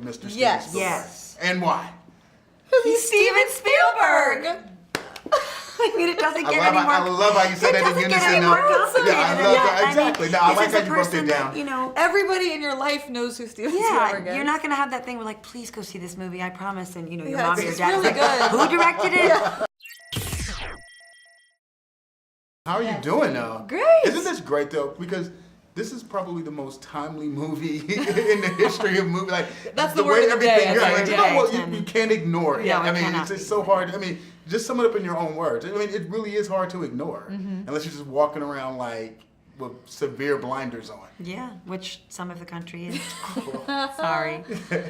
Mr. Steven Yes. Spielberg. Yes. And why? He's Steven Spielberg. I mean, it doesn't get any more. I love how you said that in doesn't unison. get any more complicated Yeah, I than love that. that. Exactly. No, I this like is how a you broke person it down. that, you know, Everybody in your life knows who Steven Spielberg yeah, is. you're not gonna have that thing where like, please go see this movie, I promise, and you know, your Yeah, mom or your it's dad really is like, good. who directed it? How are you doing now? Great. Isn't this great though? Because this is probably the most timely movie in the history of movie. Like That's the word of the day, I Yeah, think. you Yeah, know what? You can't ignore it. Yeah, I we mean, cannot it's so hard. I mean, just sum it up in your own words. I mean, it really is hard to ignore unless you're just walking around like with severe blinders on. Yeah, which some of the country is. Sorry,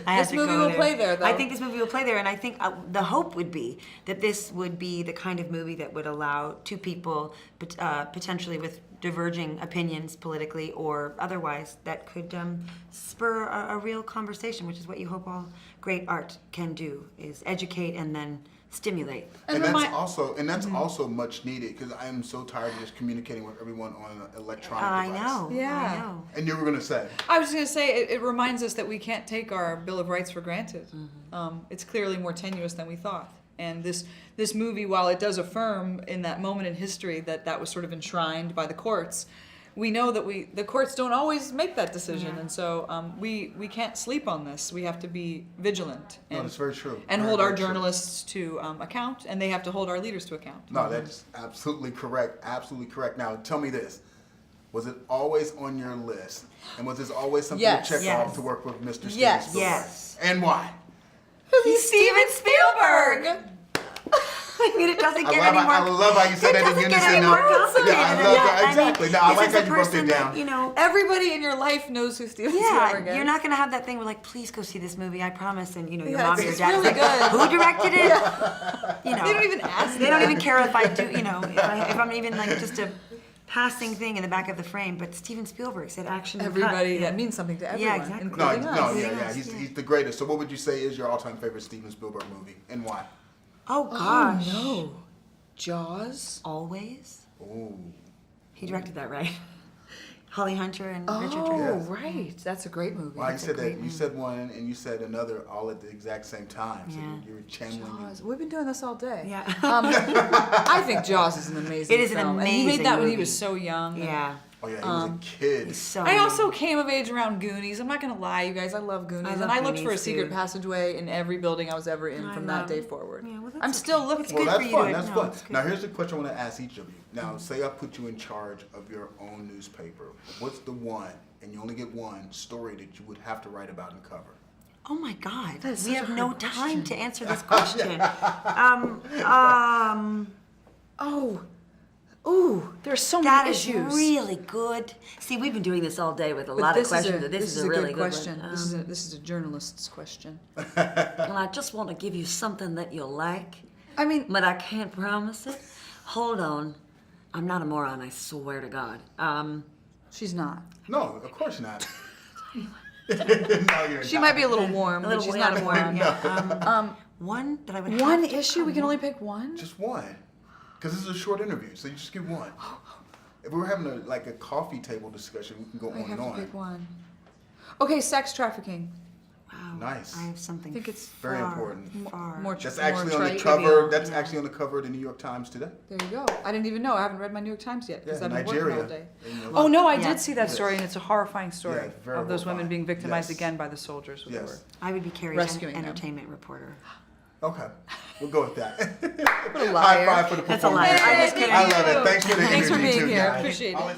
I had This to movie go will there. play there, though. I think this movie will play there, and I think the hope would be that this would be the kind of movie that would allow two people, potentially with diverging opinions politically or otherwise, that could spur a real conversation, which is what you hope all great art can do: is educate and then stimulate. And that's also much needed because I am so tired of just communicating with everyone on an electronic I device. know. Yeah. I know. And you were gonna say. I was just going to say, it reminds us that we can't take our Bill of Rights for granted. It's clearly more tenuous than we thought. And this movie, while it does affirm in that moment in history that was sort of enshrined by the courts, we know that the courts don't always make that decision. Yeah. And so we can't sleep on this. We have to be vigilant. No, And, that's very true. and Very, hold our very true. journalists to account, and they have to hold our leaders to account. No, that's absolutely correct. Absolutely correct. Now, tell me this. Was it always on your list? And was this always something Yes. to check Yes. off to work with Mr. Steven Yes. Spielberg? Yes. And why? He's Steven Spielberg! I mean, it doesn't I get love, any more. I love how you said it that in doesn't unison. get any now. more complicated Yeah, I than love that. that. Exactly. I mean, No, I this like is how a you broke it person down. that, you know, Everybody in your life knows who Steven yeah, Spielberg is. you're not gonna have that thing where like, please go see this movie, I promise, and you know, your Yeah, mom or it's your dad is really like, good. who directed it? You know, They don't even ask They that. don't even care if I do, you know, if I'm even like just a passing thing in the back of the frame. But Steven Spielberg said action. and cut. Everybody, Yeah. that means something to everyone, exactly. No, including us. no, Including yeah. us, He's yeah. the greatest. So what would you say is your all-time favorite Steven Spielberg movie and why? Oh gosh. no. Jaws? Always. Ooh. He directed that, right? Holly Hunter and Richard Oh, Dreyfuss. right. That's a great movie. Well, you That's a said great that you movie. said one and you said another all at the exact same time. So Yeah. you were channeling. Jaws. We've been doing this all day. Yeah. I think Jaws is an amazing It is an film. And he made amazing that when he movie. was so young. Yeah. Oh yeah, he was a kid. He's so I also came of age around Goonies. I'm not going to lie, you guys. I love Goonies. I love and I looked for a Goonies, secret too. passageway in every building I was ever in I from that love- day forward. Yeah, well, that's I'm still okay. looking. It's Well, good that's for you fun. to That's know. fun. It's good. Now, here's the question I want to ask each of you. Now, say I put you in charge of your own newspaper. What's the one, and you only get one, story that you would have to write about and cover? Oh my God. That is We such a have no hard time question. to answer this question. Ooh, there's so That many is issues. really good. See, we've been doing this all day with a But lot of this questions. Is This is a a really good good question. one. This is a journalist's question. Well, I just want to give you something that you'll like, I mean, but I can't promise it. Hold on. I'm not a moron, I swear to God. she's not. No, of course not. No, you're She not. might be a little warm, A but little she's not a moron. yeah. One that I would have One to issue? We can cover. only pick one? Just one. Because this is a short interview, so you just get one. If we were having a coffee table discussion, we can go I on have and to pick on. one. Okay, sex trafficking. Wow. Nice. I have something I think it's very far, important. Far. More That's more actually on the trite. cover. That's Yeah. actually on the cover of the New York Times today. There you go. I didn't even know. I haven't read my New York Times yet because Yeah, I've been Nigeria. working all day. And, Oh no, I Yeah. did see that Yes. story, and it's a horrifying story Yeah, very of those women horrifying. being victimized Yes. again by the soldiers. With Yes. I would be Carrie's Rescuing them. entertainment reporter. Okay, we'll go with that. What a High liar. five for the That's a performance. liar. I just couldn't- I love it. Thanks for the Thanks for energy being too, here. guys. Appreciate it. Always-